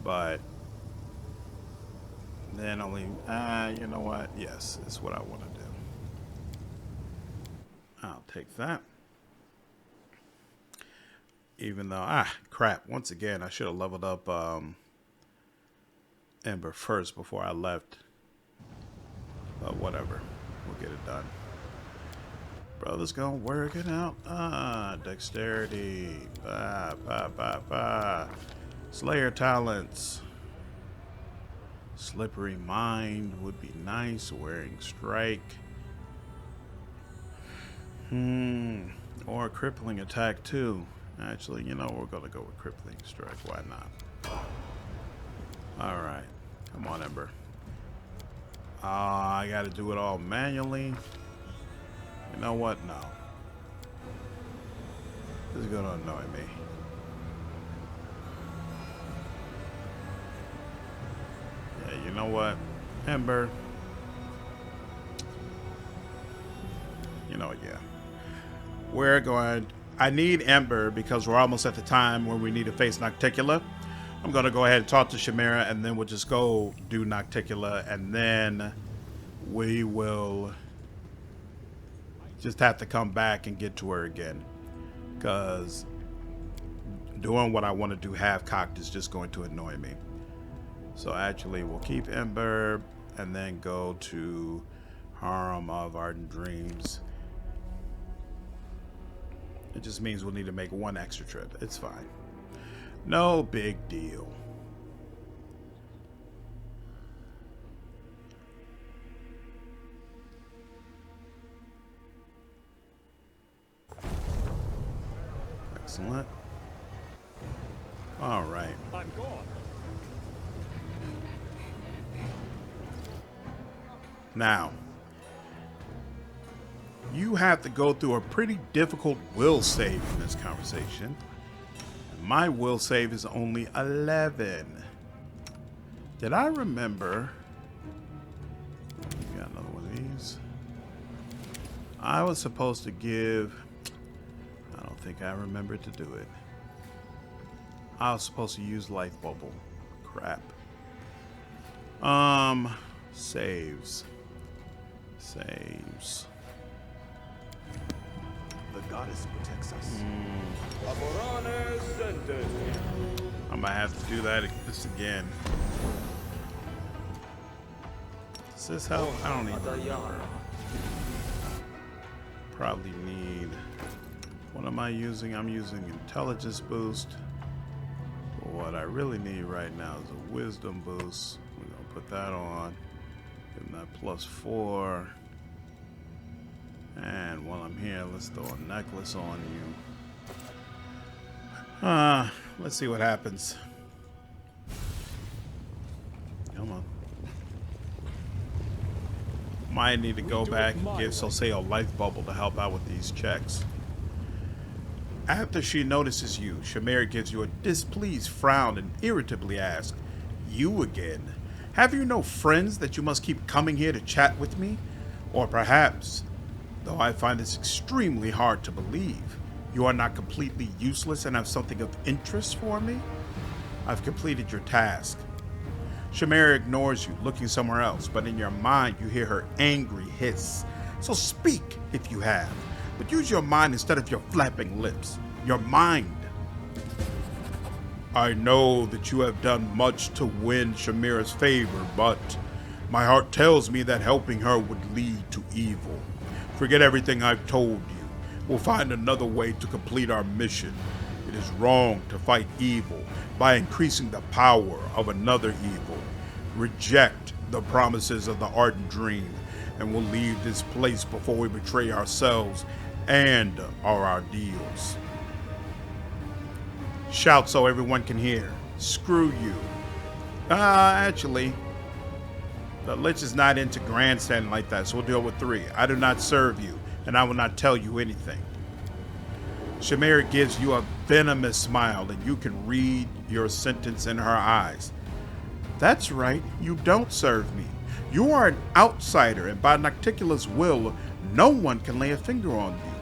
S1: But... then only... you know what? Yes, it's what I want to do. I'll take that. Even though... crap. Once again, I should have leveled up Ember first before I left. But whatever. We'll get it done. Brother's gonna work it out. Dexterity. Slayer talents. Slippery mind would be nice. Wearing strike. Or crippling attack too. Actually, you know, we're gonna go with crippling strike. Why not? Alright. Come on, Ember. I gotta do it all manually. You know what? No. This is gonna annoy me. Yeah, you know what? Ember. You know what? Yeah. We're going... I need Ember because we're almost at the time where we need to face Nocticula. I'm going to go ahead and talk to Shamira, and then we'll just go do Nocticula, and then we will just have to come back and get to her again. Because doing what I want to do half-cocked is just going to annoy me. So actually, we'll keep Ember, and then go to Harem of Ardent Dreams. It just means we'll need to make one extra trip. It's fine. No big deal. Excellent. All right.
S4: I'm gone.
S1: Now, you have to go through a pretty difficult will save in this conversation. My will save is only 11. Did I remember? Got another one of these. I was supposed to give... I don't think I remembered to do it. I was supposed to use Life Bubble. Crap. Saves. Saves.
S2: The goddess protects us.
S1: I might have to do this again. Does this help? I don't even remember. Probably need... What am I using? I'm using intelligence boost. But what I really need right now is a wisdom boost. We're going to put that on. Give them that +4. And while I'm here, let's throw a necklace on you. Let's see what happens. Come on. Might need to go back and give Sosei a life bubble to help out with these checks. After she notices you, Shamira gives you a displeased frown and irritably asks, "You again? Have you no friends that you must keep coming here to chat with me? Or perhaps, though I find this extremely hard to believe, you are not completely useless and have something of interest for me? I've completed your task." Shamira ignores you, looking somewhere else, but in your mind you hear her angry hiss. "So speak, if you have, but use your mind instead of your flapping lips. Your mind." "I know that you have done much to win Shamira's favor, but my heart tells me that helping her would lead to evil. Forget everything I've told you. We'll find another way to complete our mission. It is wrong to fight evil by increasing the power of another evil. Reject the promises of the Ardent Dream, and we'll leave this place before we betray ourselves and our ideals." Shout so everyone can hear. "Screw you." Actually, The Lich is not into grandstanding like that, so we'll deal with 3. I do not serve you, and I will not tell you anything. Shamira gives you a venomous smile, and you can read your sentence in her eyes. That's right, you don't serve me. You are an outsider, and by Nocticula's will, no one can lay a finger on you.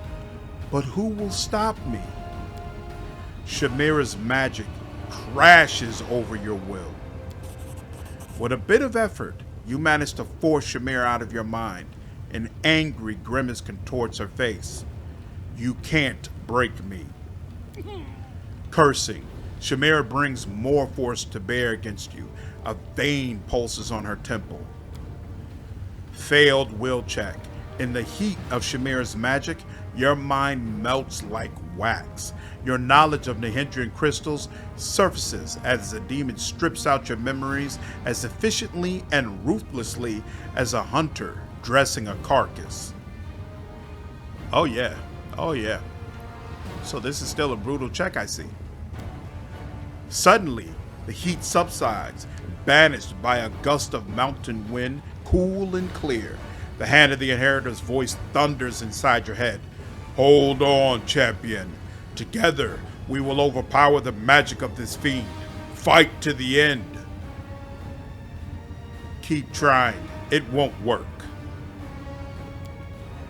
S1: But who will stop me? Shamira's magic crashes over your will. With a bit of effort, you manage to force Shamira out of your mind. An angry grimace contorts her face. You can't break me. Cursing, Shamira brings more force to bear against you. A vein pulses on her temple. Failed will check. In the heat of Shamira's magic, your mind melts like wax. Your knowledge of Nihindrian crystals surfaces as the demon strips out your memories as efficiently and ruthlessly as a hunter dressing a carcass. Oh yeah, oh yeah. So this is still a brutal check, I see. Suddenly, the heat subsides, banished by a gust of mountain wind, cool and clear. The hand of the Inheritor's voice thunders inside your head. Hold on, champion. Together, we will overpower the magic of this fiend. Fight to the end. Keep trying. It won't work.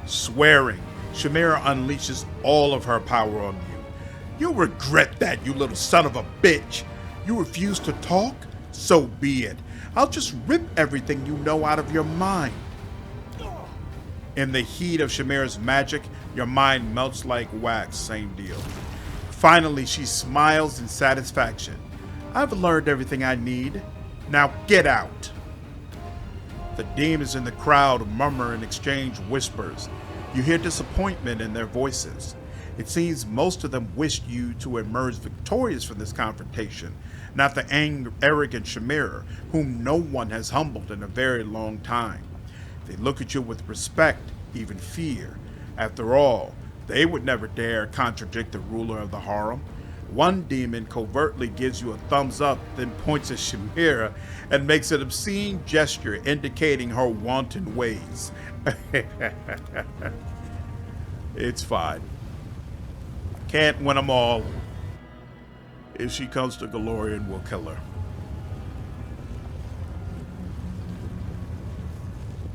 S1: Swearing, Shamira unleashes all of her power on you. You'll regret that, you little son of a bitch. You refuse to talk? So be it. I'll just rip everything you know out of your mind. In the heat of Shamira's magic, your mind melts like wax, same deal. Finally, she smiles in satisfaction. I've learned everything I need. Now get out. The demons in the crowd murmur and exchange whispers. You hear disappointment in their voices. It seems most of them wished you to emerge victorious from this confrontation, not the arrogant Shamira, whom no one has humbled in a very long time. They look at you with respect, even fear. After all, they would never dare contradict the ruler of the harem. One demon covertly gives you a thumbs up, then points at Shamira and makes an obscene gesture indicating her wanton ways. It's fine. Can't win them all. If she comes to Golarion, we'll kill her.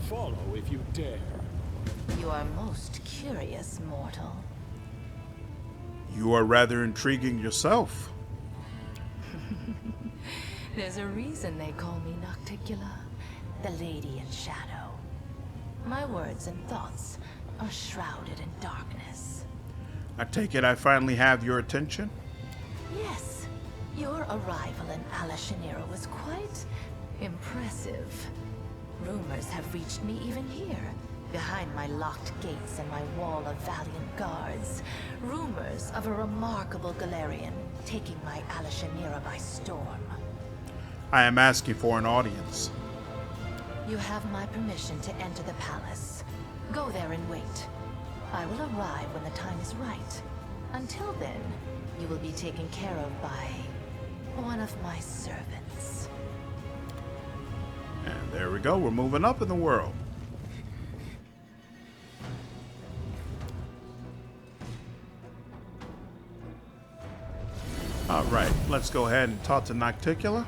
S4: Follow if you dare.
S7: You are most curious, mortal.
S1: You are rather intriguing yourself.
S7: There's a reason they call me Nocticula, the Lady in Shadow. My words and thoughts are shrouded in darkness.
S1: I take it I finally have your attention?
S7: Yes, your arrival in Alashanira was quite impressive. Rumors have reached me even here, behind my locked gates and my wall of valiant guards. Rumors of a remarkable Golarion taking my Alashanira by storm.
S1: I am asking for an audience.
S7: You have my permission to enter the palace. Go there and wait. I will arrive when the time is right. Until then, you will be taken care of by one of my servants.
S1: And there we go, we're moving up in the world. Alright, let's go ahead and talk to Nocticula.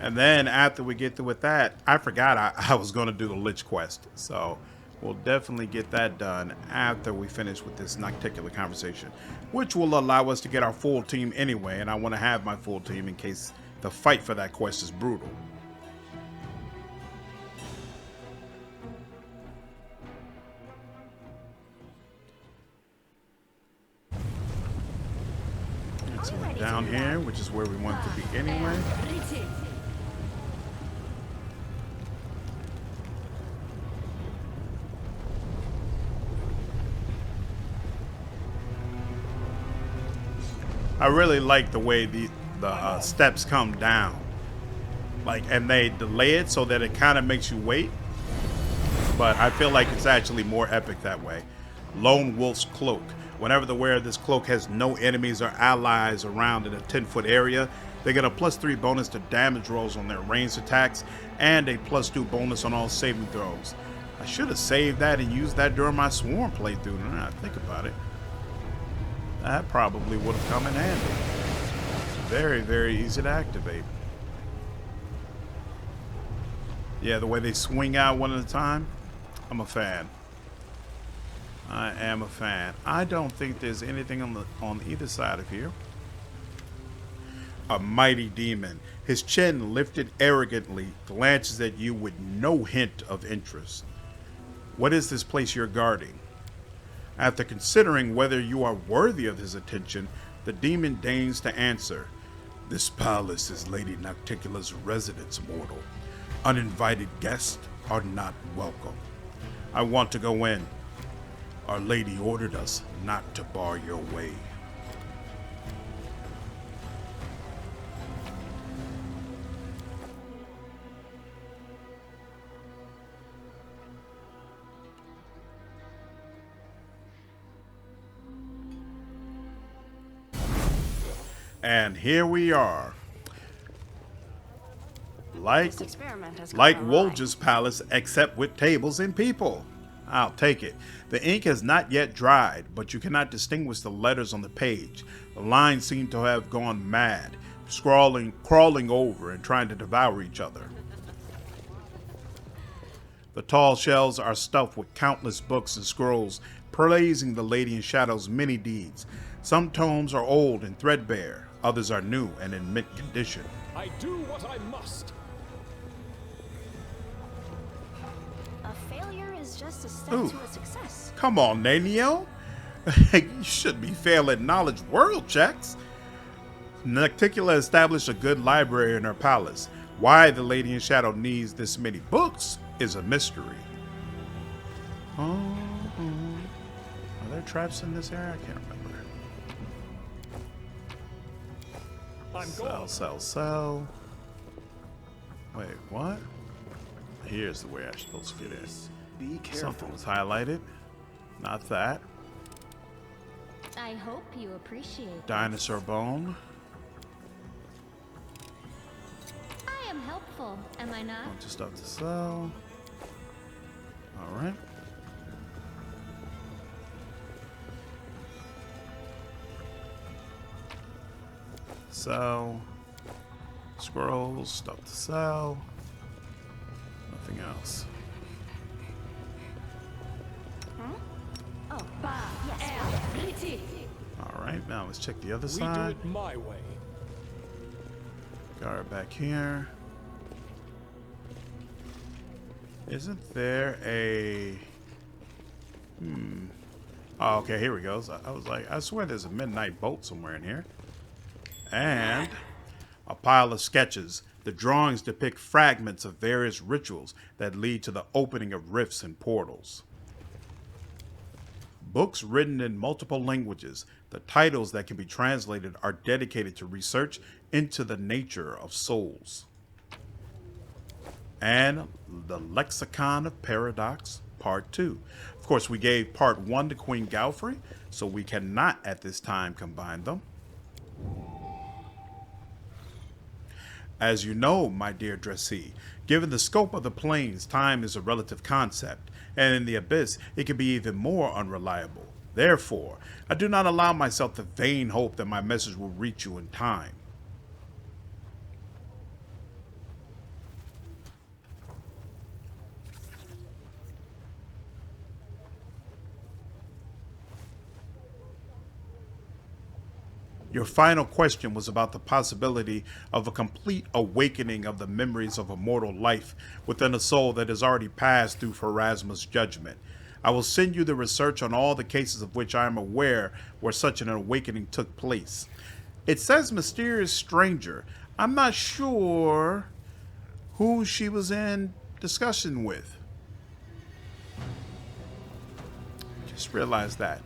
S1: And then after we get through with that, I forgot I was going to do the Lich Quest. So we'll definitely get that done after we finish with this Nocticula conversation, which will allow us to get our full team anyway. And I want to have my full team in case the fight for that quest is brutal. So we're down here, which is where we want to be anyway. I really like the way the steps come down, like, and they delay it so that it kind of makes you wait. But I feel like it's actually more epic that way. Lone Wolf's Cloak. Whenever the wearer of this cloak has no enemies or allies around in a 10-foot area, They get a +3 bonus to damage rolls on their ranged attacks and a +2 bonus on all saving throws. I should have saved that and used that during my Swarm playthrough. Now I think about it. That probably would have come in handy. Very, very easy to activate. Yeah, the way they swing out one at a time, I'm a fan. I am a fan. I don't think there's anything on either side of here. A mighty demon, his chin lifted arrogantly, glances at you with no hint of interest. What is this place you're guarding? After considering whether you are worthy of his attention, the demon deigns to answer. This palace is Lady Nocticula's residence, mortal. Uninvited guests are not welcome. I want to go in. Our lady ordered us not to bar your way. And here we are. Like Woljif's palace, except with tables and people. I'll take it. The ink has not yet dried, but you cannot distinguish the letters on the page. The lines seem to have gone mad, crawling over and trying to devour each other. The tall shelves are stuffed with countless books and scrolls, praising the Lady in Shadow's many deeds. Some tomes are old and threadbare, others are new and in mint condition.
S4: I do what I must.
S3: A failure is just a step
S1: Ooh.
S3: to a success.
S1: Come on, Nanio. You should be failing knowledge world checks. Nocticula established a good library in her palace. Why the Lady in Shadow needs this many books is a mystery. Are there traps in this area? I can't remember. Sell. Wait, what? Here's the way I'm supposed to get in.
S2: Be careful.
S1: Something was highlighted. Not that.
S3: I hope you appreciate
S1: Dinosaur bone.
S3: I am helpful, am I not?
S1: Bunch of stuff to sell. Alright. Sell. Scrolls, stuff to sell. Nothing else.
S3: Oh, yes.
S1: Alright, now let's check the other
S4: We do
S1: side.
S4: it my way.
S1: Guard back here. Isn't there a... Oh, okay, here we go. So I was like, I swear there's a midnight bolt somewhere in here. And a pile of sketches. The drawings depict fragments of various rituals that lead to the opening of rifts and portals. Books written in multiple languages. The titles that can be translated are dedicated to research into the nature of souls. And the Lexicon of Paradox, Part 2. Of course, we gave Part 1 to Queen Galfrey, so we cannot at this time combine them. As you know, my dear Dressy, given the scope of the planes, time is a relative concept, and in the abyss, it can be even more unreliable. Therefore, I do not allow myself the vain hope that my message will reach you in time. Your final question was about the possibility of a complete awakening of the memories of a mortal life within a soul that has already passed through Pharasma's judgment. I will send you the research on all the cases of which I am aware where such an awakening took place. It says mysterious stranger. I'm not sure who she was in discussion with. Just realized that.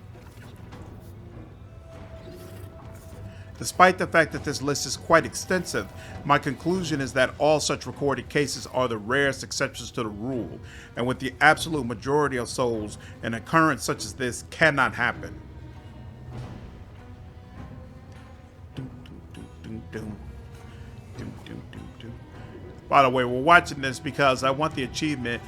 S1: Despite the fact that this list is quite extensive, my conclusion is that all such recorded cases are the rarest exceptions to the rule, and with the absolute majority of souls, an occurrence such as this cannot happen. By the way, we're watching this because I want the achievement.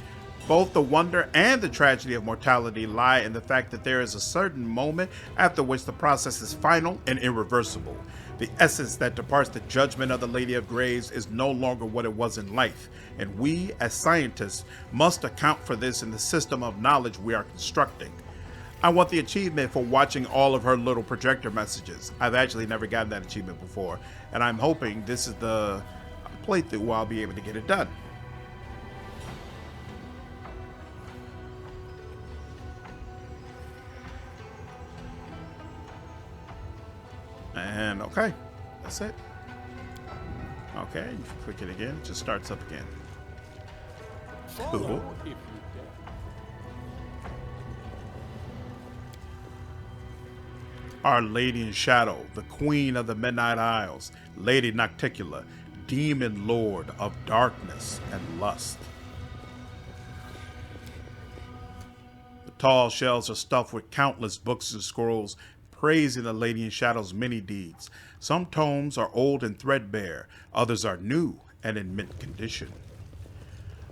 S1: Both the wonder and the tragedy of mortality lie in the fact that there is a certain moment after which the process is final and irreversible. The essence that departs the judgment of the Lady of Graves is no longer what it was in life, and we, as scientists, must account for this in the system of knowledge we are constructing. I want the achievement for watching all of her little projector messages. I've actually never gotten that achievement before, and I'm hoping this is the playthrough where I'll be able to get it done. And okay, that's it. Okay, you click it again, it just starts up again. Cool.
S4: If you dare.
S1: Our Lady in Shadow, the Queen of the Midnight Isles, Lady Nocticula, Demon Lord of Darkness and Lust. The tall shelves are stuffed with countless books and scrolls praising the Lady in Shadow's many deeds. Some tomes are old and threadbare, others are new and in mint condition.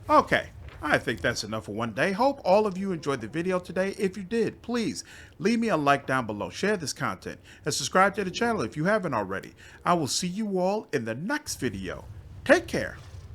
S1: Okay, I think that's enough for one day. Hope all of you enjoyed the video today. If you did, please leave me a like down below, share this content, and subscribe to the channel if you haven't already. I will see you all in the next video. Take care.